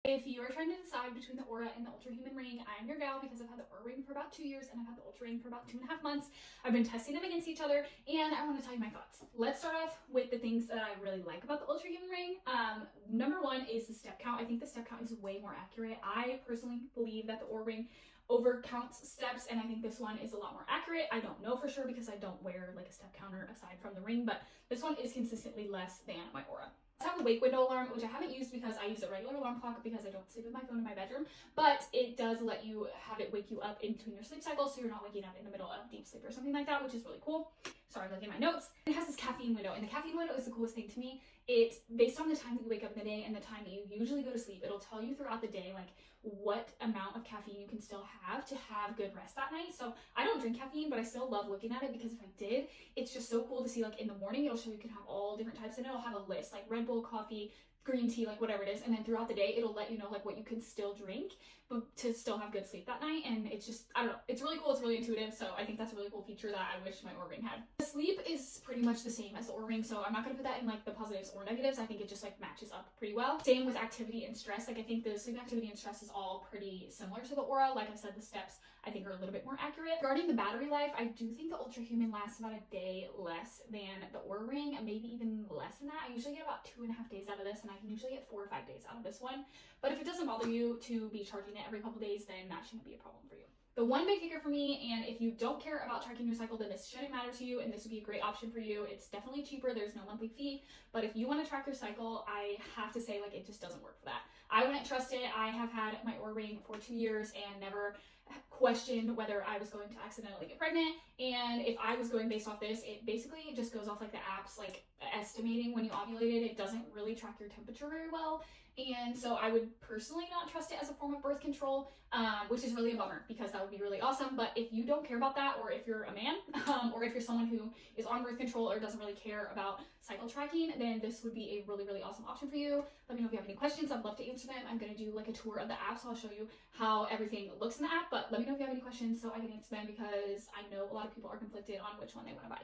If you are trying to decide between the Aura and the Ultrahuman ring, I am your gal because I've had the Aura ring for about 2 years and I've had the Ultra ring for about 2.5 months. I've been testing them against each other and I want to tell you my thoughts. Let's start off with the things that I really like about the Ultrahuman ring. Number one is the step count. I think the step count is way more accurate. I personally believe that the Aura ring overcounts steps, and I think this one is a lot more accurate. I don't know for sure because I don't wear like a step counter aside from the ring, but this one is consistently less than my Aura. I have a wake window alarm, which I haven't used because I use a regular alarm clock because I don't sleep with my phone in my bedroom, but it does let you have it wake you up in between your sleep cycles so you're not waking up in the middle of deep sleep or something like that, which is really cool. Sorry, I'm looking at my notes. It has this caffeine window, and the caffeine window is the coolest thing to me. It's based on the time that you wake up in the day and the time that you usually go to sleep. It'll tell you throughout the day like what amount of caffeine you can still have to have good rest that night. So I don't drink caffeine, but I still love looking at it because if I did, it's just so cool to see. Like in the morning, it'll show you can have all different types, and it'll have a list like Red Bull, coffee, green tea, like whatever it is, and then throughout the day it'll let you know like what you can still drink but to still have good sleep that night. And it's just, I don't know, it's really cool, it's really intuitive, so I think that's a really cool feature that I wish my Oura ring had. The sleep is pretty much the same as the Oura ring, so I'm not gonna put that in like the positives or negatives. I think it just like matches up pretty well. Same with activity and stress. Like I think the sleep, activity, and stress is all pretty similar to the Oura. Like I said, the steps I think are a little bit more accurate. Regarding the battery life, I do think the Ultrahuman lasts about a day less than the Oura ring, and maybe even less than that. I usually get about 2.5 days out of this, and I can usually get 4 or 5 days out of this one. But if it doesn't bother you to be charging it every couple days, then that shouldn't be a problem for you. The one big kicker for me, and if you don't care about tracking your cycle, then this shouldn't matter to you, and this would be a great option for you. It's definitely cheaper, there's no monthly fee, but if you want to track your cycle, I have to say, like, it just doesn't work for that. I wouldn't trust it. I have had my Oura ring for 2 years and never questioned whether I was going to accidentally get pregnant, and if I was going based off this, it basically just goes off like the app's like estimating when you ovulated. It doesn't really track your temperature very well, and so I would personally not trust it as a form of birth control, which is really a bummer because that would be really awesome. But if you don't care about that, or if you're a man, or if you're someone who is on birth control or doesn't really care about cycle tracking, then this would be a really, really awesome option for you. Let me know if you have any questions. I'd love to answer them. I'm going to do like a tour of the app, so I'll show you how everything looks in the app, but let me know if you have any questions so I can answer them because I know a lot of people are conflicted on which one they want to buy.